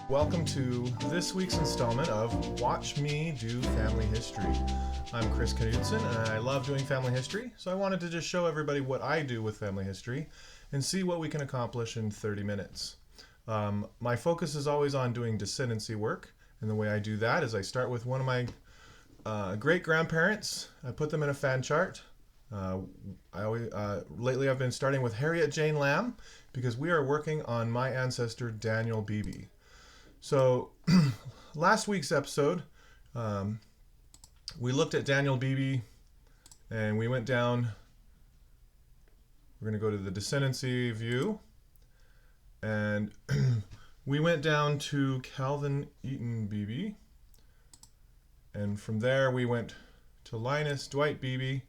Welcome to this week's installment of Watch Me Do Family History. I'm Chris Knudsen and I love doing family history, so I wanted to just show everybody what I do with family history and see what we can accomplish in 30 minutes. My focus is always on doing descendancy work, and the way I do that is I start with one of my great-grandparents. I put them in a fan chart. Lately I've been starting with Harriet Jane Lamb because we are working on my ancestor Daniel Beebe. So last week's episode, we looked at Daniel Beebe and we went down. We're going to go to the descendancy view, and we went down to Calvin Eaton Beebe, and from there we went to Linus Dwight Beebe,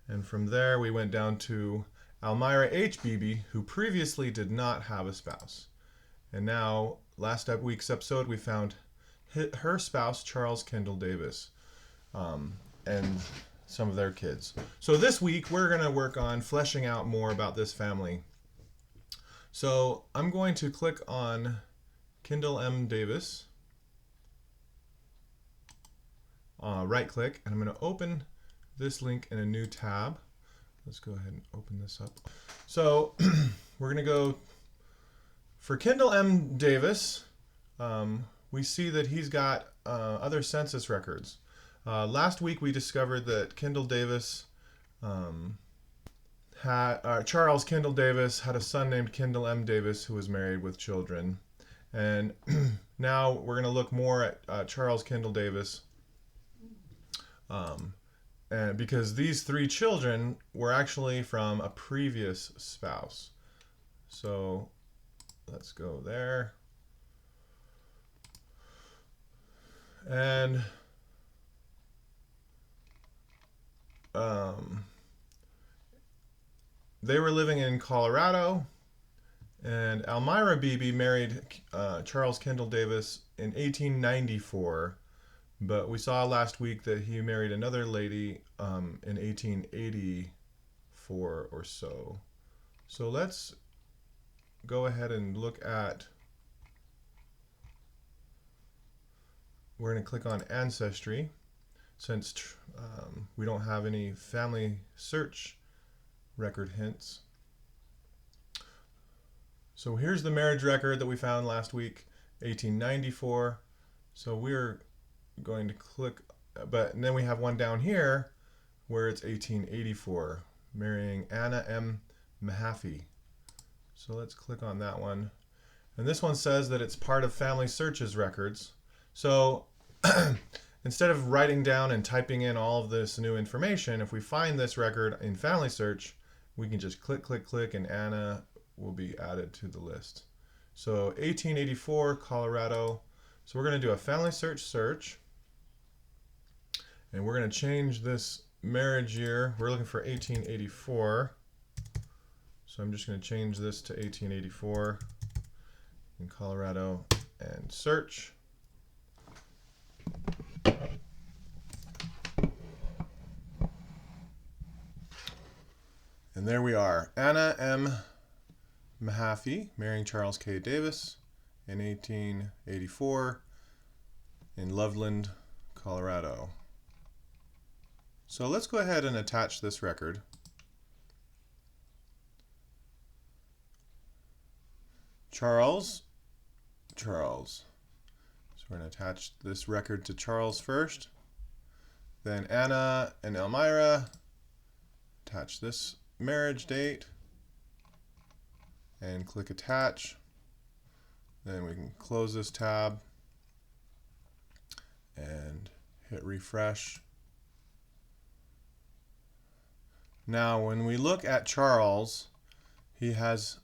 and from there we went down to Almira H. Beebe, who previously did not have a spouse. And now, last week's episode, we found her spouse, Charles Kendall Davis, and some of their kids. So this week, we're going to work on fleshing out more about this family. So I'm going to click on Kendall M. Davis, right-click, and I'm going to open this link in a new tab. Let's go ahead and open this up. So we're going to go for Kendall M. Davis. We see that he's got other census records. Last week we discovered that Kendall Davis Charles Kendall Davis had a son named Kendall M. Davis who was married with children. And now we're going to look more at Charles Kendall Davis. And because these three children were actually from a previous spouse. So let's go there. And they were living in Colorado, and Almira Beebe married Charles Kendall Davis in 1894. But we saw last week that he married another lady in 1884 or so. So let's go ahead and look at, we're going to click on Ancestry since we don't have any family search record hints. So here's the marriage record that we found last week, 1894. So we're going to click, and then we have one down here where it's 1884, marrying Anna M. Mahaffey. So let's click on that one. And this one says that it's part of Family Searches records. So instead of writing down and typing in all of this new information, if we find this record in Family Search, we can just click, click, click, and Anna will be added to the list. So 1884, Colorado. So we're going to do a Family search. And we're going to change this marriage year. We're looking for 1884. So I'm just going to change this to 1884 in Colorado and search. And there we are. Anna M. Mahaffey marrying Charles K. Davis in 1884 in Loveland, Colorado. So let's go ahead and attach this record. Charles. So we're going to attach this record to Charles first. Then Anna and Almira. Attach this marriage date. And click attach. Then we can close this tab and hit refresh. Now, when we look at Charles, he has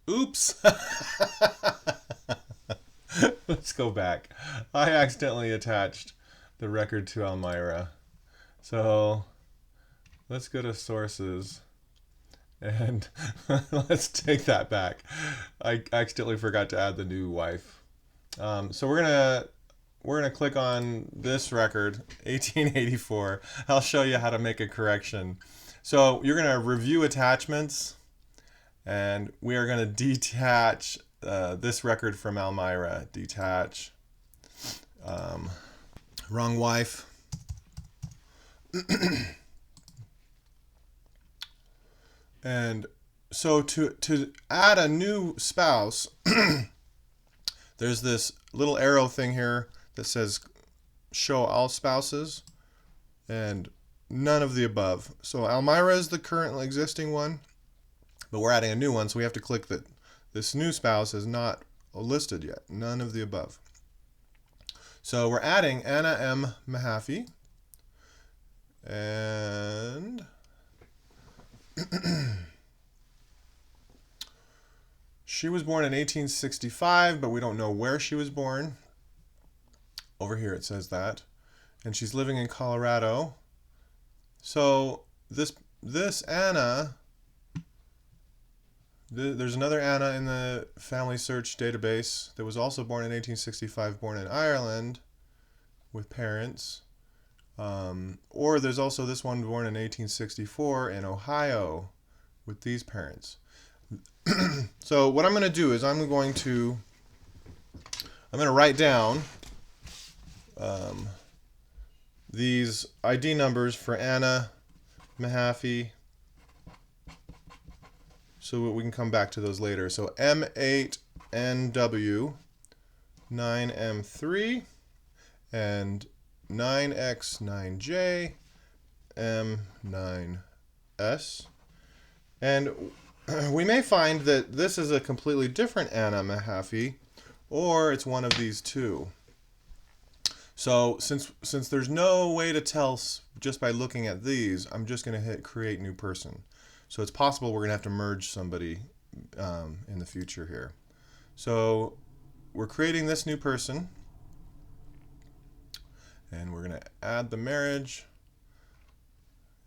oops. Let's go back. I accidentally attached the record to Almira. So let's go to sources and let's take that back. I accidentally forgot to add the new wife. So we're gonna click on this record, 1884. I'll show you how to make a correction. So you're gonna review attachments, And we are going to detach this record from Elmira. Detach. Wrong wife. And so to add a new spouse, there's this little arrow thing here that says show all spouses and none of the above. So Elmira is the currently existing one, but we're adding a new one, so we have to click that this new spouse is not listed yet. None of the above. So we're adding Anna M. Mahaffey, and she was born in 1865, but we don't know where she was born. Over here it says that. And she's living in Colorado. So this Anna, there's another Anna in the family search database that was also born in 1865, born in Ireland with parents. Or there's also this one born in 1864 in Ohio with these parents. So what I'm going to do is I'm going to write down these ID numbers for Anna Mahaffey so we can come back to those later. So M8NW 9M3 and 9X9J M9S. And we may find that this is a completely different Anna Mahaffey, or it's one of these two. So since there's no way to tell just by looking at these, I'm just going to hit create new person. So it's possible we're going to have to merge somebody in the future here. So we're creating this new person, and we're going to add the marriage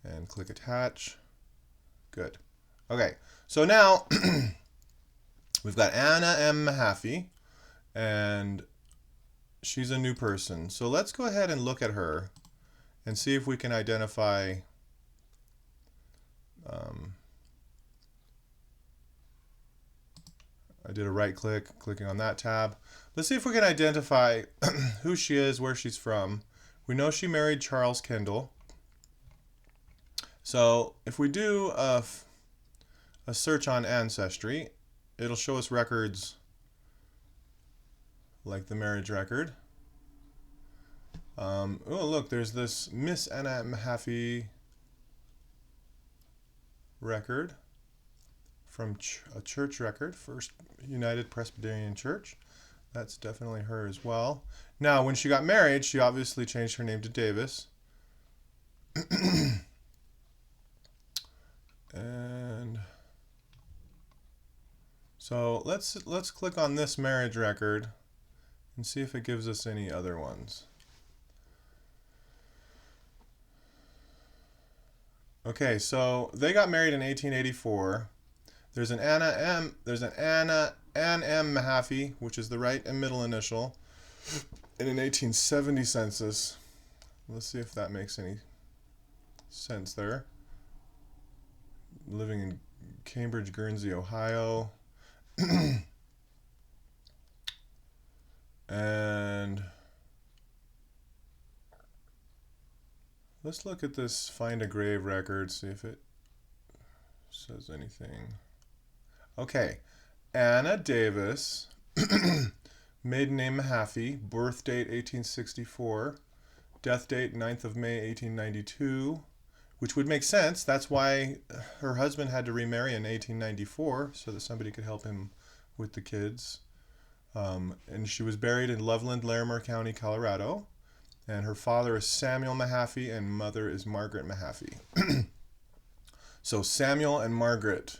and click attach. Good. Okay, so now we've got Anna M. Mahaffey, and she's a new person. So let's go ahead and look at her and see if we can identify I did a right click, clicking on that tab. Let's see if we can identify who she is, where she's from. We know she married Charles Kendall. So if we do a search on Ancestry, it'll show us records like the marriage record. Oh, look, there's this Miss Anna Mahaffey record from a church record, First United Presbyterian Church. That's definitely her as well. Now, when she got married, she obviously changed her name to Davis. And so let's click on this marriage record and see if it gives us any other ones. Okay, so they got married in 1884. There's an Ann M. Mahaffey, which is the right and middle initial, in an 1870 census. Let's see if that makes any sense there. Living in Cambridge, Guernsey, Ohio. And let's look at this Find a Grave record, see if it says anything. Okay, Anna Davis, maiden name Mahaffey, birth date 1864, death date 9th of May 1892, which would make sense. That's why her husband had to remarry in 1894 so that somebody could help him with the kids. And she was buried in Loveland, Larimer County, Colorado. And her father is Samuel Mahaffey and mother is Margaret Mahaffey. So Samuel and Margaret.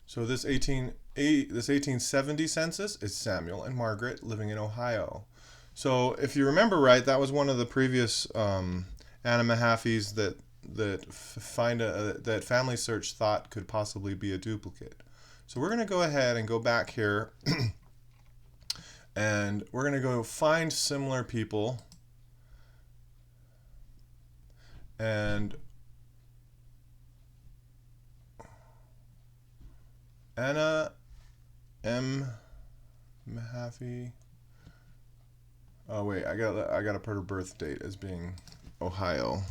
So this 1870 census is Samuel and Margaret living in Ohio. So if you remember right, that was one of the previous Anna Mahaffeys that Family Search thought could possibly be a duplicate. So we're going to go ahead and go back here and we're going to go find similar people, and Anna M. Mahaffey. Oh wait, I gotta put her birth date as being Ohio.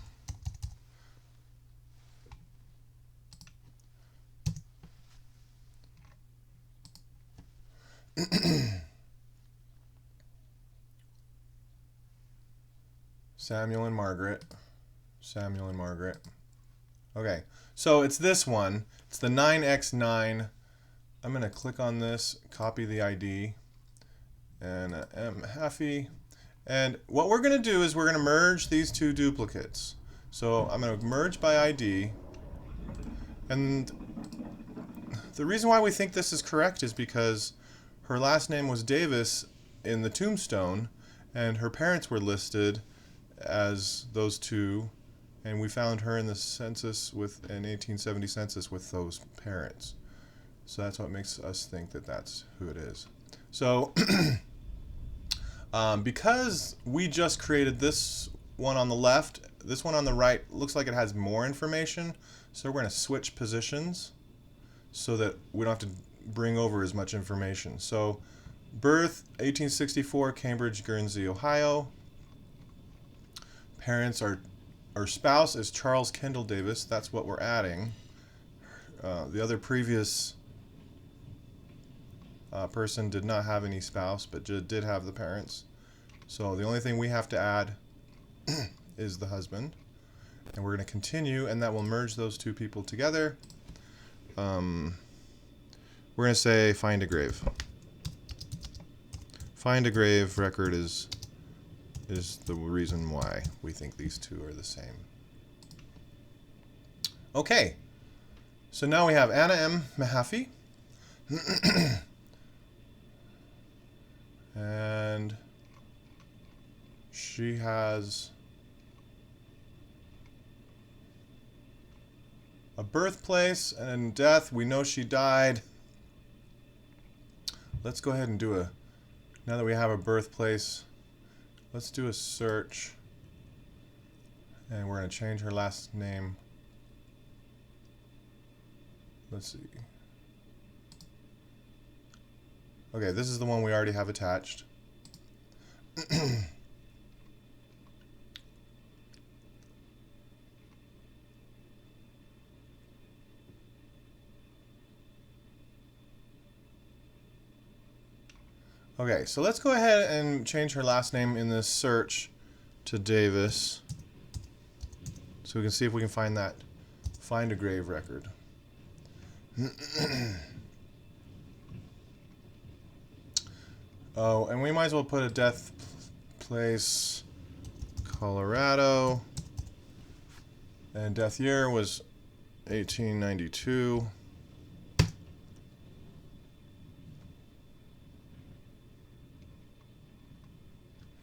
Samuel and Margaret. Samuel and Margaret. Okay, so it's this one. It's the 9X9. I'm going to click on this, copy the ID, and M. Haffey. And what we're going to do is we're going to merge these two duplicates. So I'm going to merge by ID. And the reason why we think this is correct is because her last name was Davis in the tombstone, and her parents were listed as those two, and we found her in the census with an 1870 census with those parents. So that's what makes us think that that's who it is. So because we just created this one on the left, this one on the right looks like it has more information. So we're going to switch positions so that we don't have to bring over as much information. So birth 1864, Cambridge, Guernsey, Ohio. Parents are, our spouse is Charles Kendall Davis. That's what we're adding. The other previous person did not have any spouse, but did have the parents. So the only thing we have to add is the husband. And we're going to continue, and that will merge those two people together. We're going to say find a grave. Find a grave record is the reason why we think these two are the same. Okay, so now we have Anna M. Mahaffey. And she has a birthplace and death. We know she died. Let's go ahead and do a, now that we have a birthplace, let's do a search. And we're going to change her last name. Let's see. Okay, this is the one we already have attached. Okay, so let's go ahead and change her last name in this search to Davis. So we can see if we can find that, find a grave record. Oh, and we might as well put a death place, Colorado. And death year was 1892.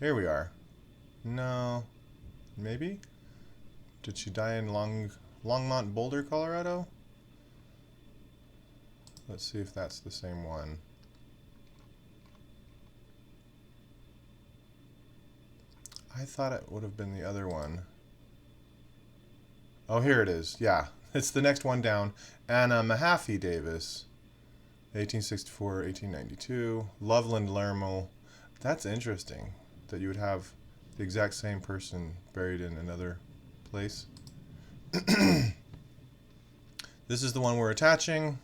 Here we are. No, maybe? Did she die in Longmont, Boulder, Colorado? Let's see if that's the same one. I thought it would have been the other one. Oh, here it is. Yeah, it's the next one down. Anna Mahaffey Davis, 1864, 1892. Loveland Lermo. That's interesting that you would have the exact same person buried in another place. This is the one we're attaching.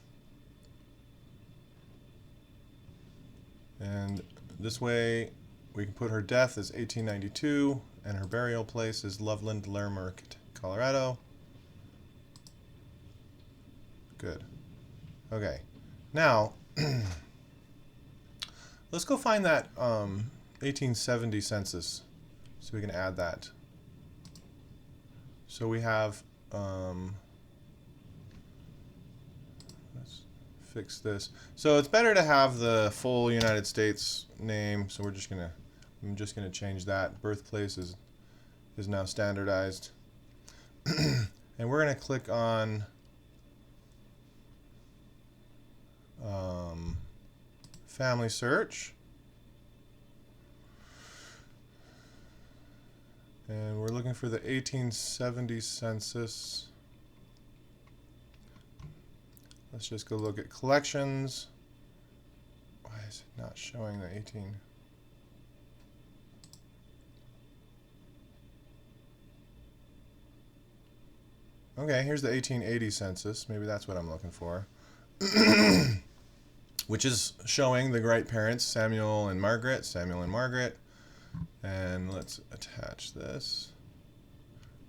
And this way we can put her death as 1892 and her burial place is Loveland, Lermo, Colorado. Good. Okay. Now, let's go find that 1870 census so we can add that. So we have, let's fix this. So it's better to have the full United States name, so I'm just gonna change that. Birthplace is now standardized. And we're gonna click on family search. And we're looking for the 1870 census. Let's just go look at collections. Why is it not showing the 18? Okay, here's the 1880 census. Maybe that's what I'm looking for. Which is showing the great parents, Samuel and Margaret. Samuel and Margaret. And let's attach this.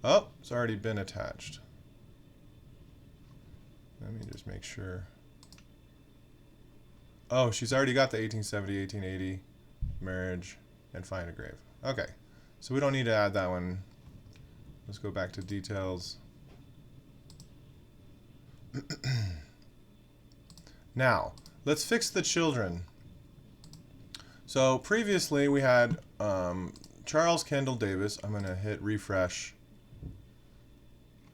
Oh, it's already been attached. Let me just make sure. Oh, she's already got the 1870, 1880 marriage and find a grave. Okay, so we don't need to add that one. Let's go back to details. Now, let's fix the children. So previously we had Charles Kendall Davis. I'm going to hit refresh.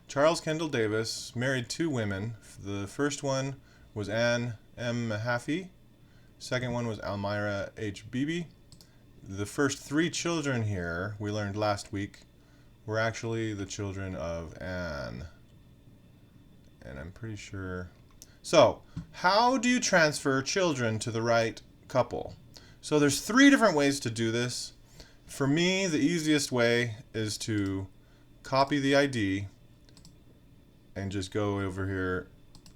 Charles Kendall Davis married 2 women. The first one was Anne M. Mahaffey. Second one was Almira H. Beebe. The first 3 children here, we learned last week, were actually the children of Anne. And I'm pretty sure... So, how do you transfer children to the right couple? So there's 3 different ways to do this. For me, the easiest way is to copy the ID and just go over here,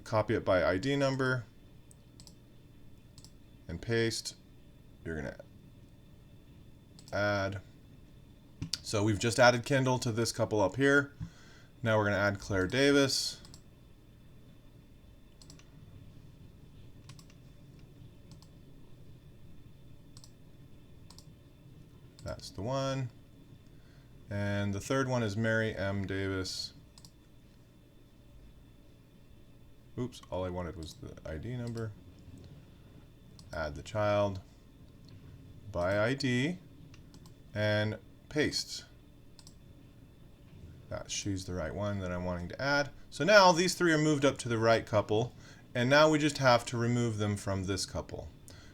copy it by ID number, and paste. You're going to add. So we've just added Kendall to this couple up here. Now we're going to add Claire Davis. That's the one. And the third one is Mary M. Davis. Oops, all I wanted was the ID number. Add the child by ID and paste. She's the right one that I'm wanting to add. So now these 3 are moved up to the right couple, and now we just have to remove them from this couple.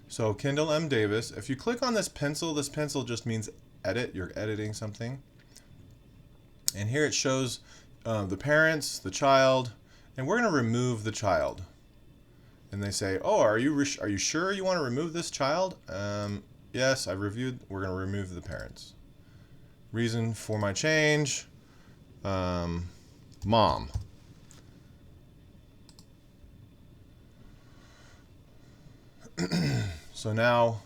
So Kendall M. Davis, if you click on this pencil just means edit. You're editing something. And here it shows the parents, the child, and we're going to remove the child. And they say, oh, are you sure you want to remove this child? Yes, I've reviewed. We're going to remove the parents. Reason for my change, mom. So now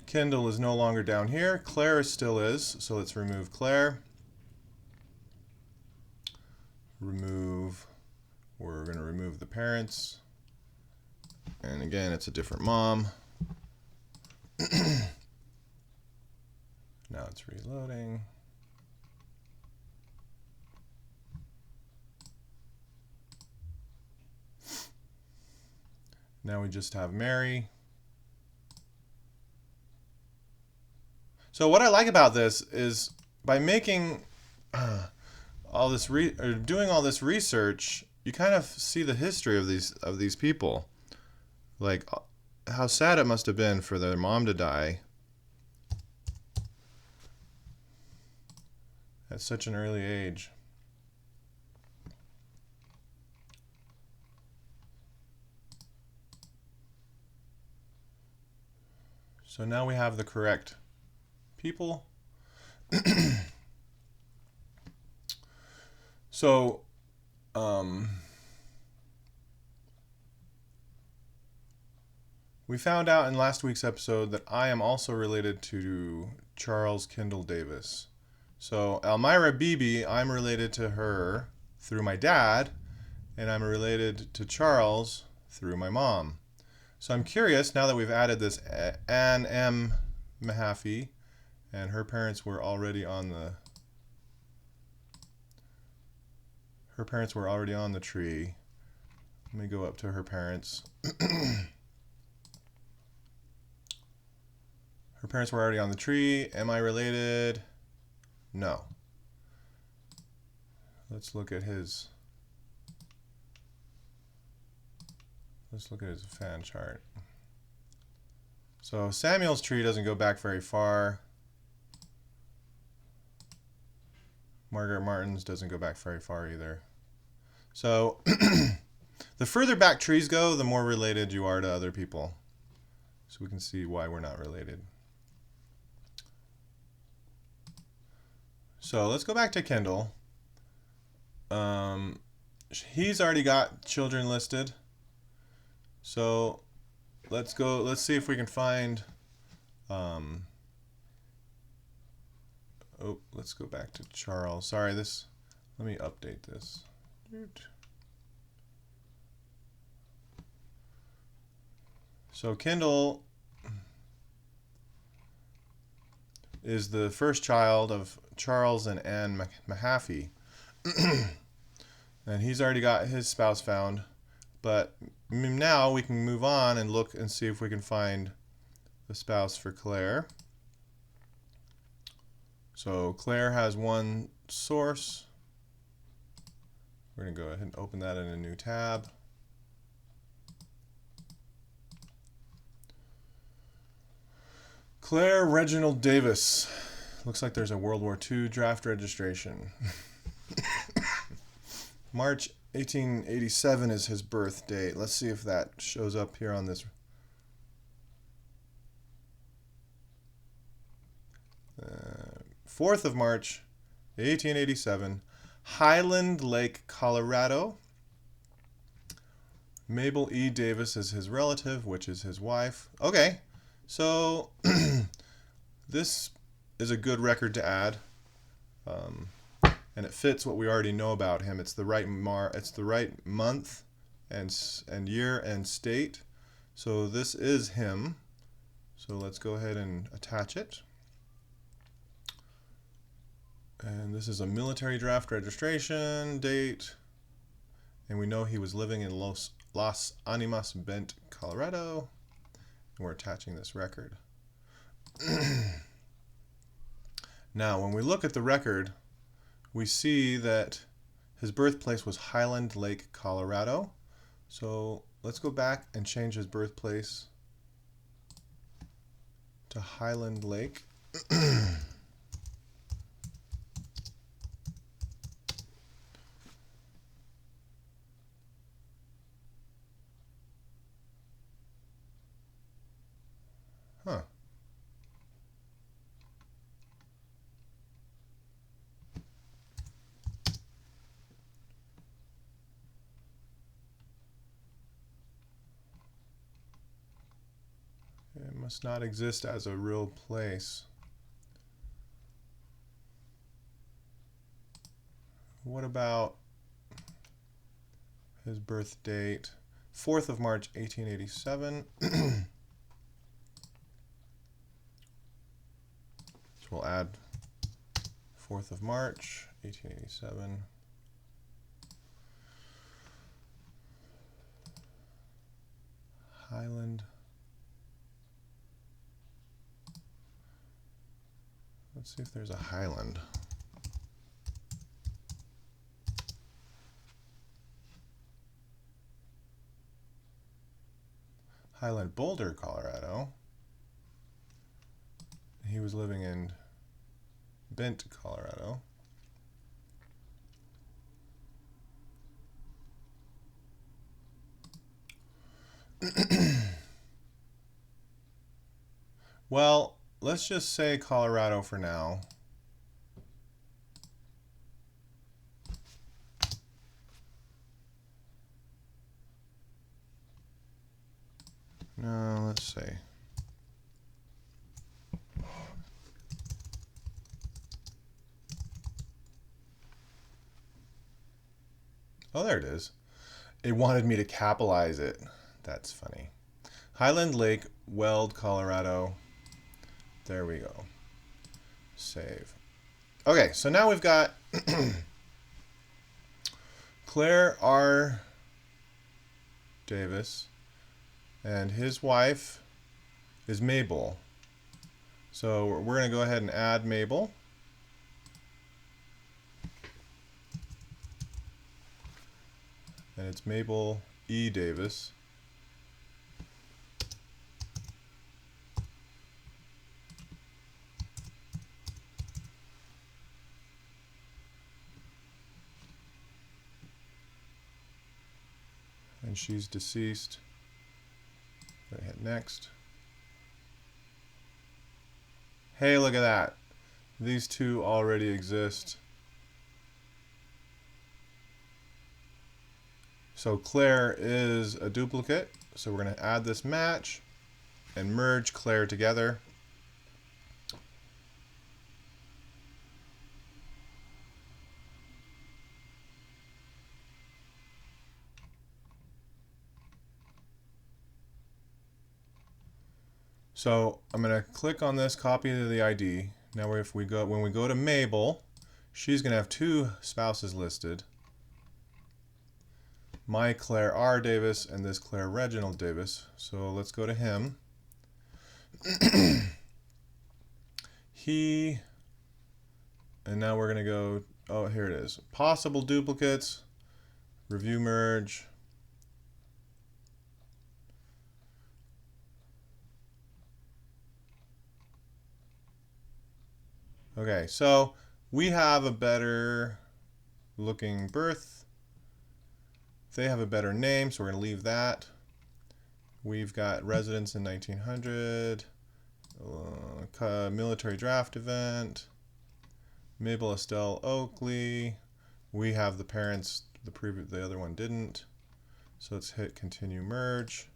Kendall is no longer down here. Claire still is, so let's remove Claire. We're going to remove the parents. And again, it's a different mom. Now it's reloading. Now we just have Mary. So what I like about this is by making doing all this research, you kind of see the history of these people. Like how sad it must have been for their mom to die at such an early age. So now we have the correct people. So we found out in last week's episode that I am also related to Charles Kendall Davis. So Almira Beebe, I'm related to her through my dad, and I'm related to Charles through my mom. So I'm curious, now that we've added this Anne M. Mahaffey, and her parents were already on the tree. Let me go up to her parents. Her parents were already on the tree. Am I related? No. Let's look at his fan chart. So Samuel's tree doesn't go back very far. Margaret Martin's doesn't go back very far either. So the further back trees go, the more related you are to other people. So we can see why we're not related. So let's go back to Kendall. He's already got children listed. So let's see if we can find let's go back to Charles. Sorry, let me update this. So Kendall is the first child of Charles and Anne Mahaffey. And he's already got his spouse found. But now we can move on and look and see if we can find the spouse for Claire. So Claire has one source. We're going to go ahead and open that in a new tab. Claire Reginald Davis. Looks like there's a World War II draft registration. March 1887 is his birth date. Let's see if that shows up here on this. 4th of March, 1887, Highland Lake, Colorado. Mabel E. Davis is his relative, which is his wife. Okay, so this is a good record to add. And it fits what we already know about him. It's the right month and year and state. So this is him. So let's go ahead and attach it. And this is a military draft registration date. And we know he was living in Las Animas Bent, Colorado. And we're attaching this record. Now, when we look at the record, we see that his birthplace was Highland Lake, Colorado. So let's go back and change his birthplace to Highland Lake. Huh. It must not exist as a real place. What about his birth date? 4th of March, 1887. So we'll add 4th of March, 1887. Highland. Let's see if there's a Highland. Highland Boulder, Colorado. He was living in Bent, Colorado. Well, let's just say Colorado for now. No, let's see. Oh, there it is. It wanted me to capitalize it. That's funny. Highland Lake, Weld, Colorado. There we go. Save. Okay, so now we've got Claire R. Davis, and his wife is Mabel. So we're going to go ahead and add Mabel. And it's Mabel E. Davis. and she's deceased. Go hit next. Hey, look at that. These two already exist. So Claire is a duplicate. So we're going to add this match and merge Claire together. So I'm going to click on this, copy the ID. Now when we go to Mabel, she's going to have two spouses listed. My Claire R. Davis and this Claire Reginald Davis. So let's go to him. And now we're going to go, oh, here it is. Possible duplicates, review merge. Okay, so we have a better looking birth. They have a better name, so we're going to leave that. We've got residence in 1900, military draft event, Mabel Estelle Oakley. We have the parents, the other one didn't. So let's hit continue merge.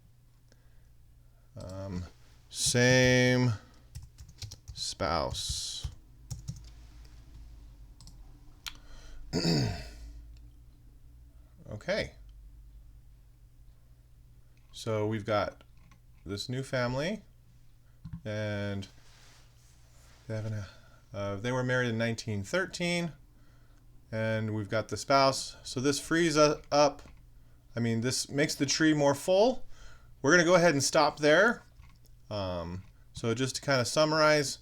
Same spouse. Okay. So we've got this new family, and they were married in 1913, and we've got the spouse. So this frees up. I mean, this makes the tree more full. We're going to go ahead and stop there. So just to kind of summarize,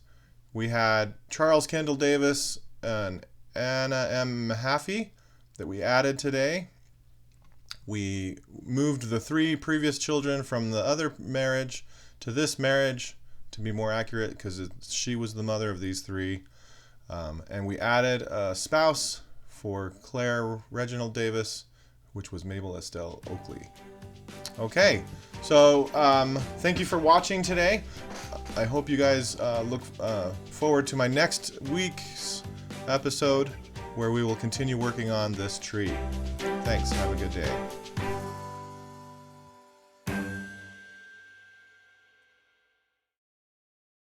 we had Charles Kendall Davis and Anna M. Mahaffey that we added today. We moved the 3 previous children from the other marriage to this marriage to be more accurate, because she was the mother of these 3. And we added a spouse for Claire Reginald Davis, which was Mabel Estelle Oakley. Okay, so thank you for watching today. I hope you guys look forward to my next week's episode, where we will continue working on this tree. Thanks. Have a good day.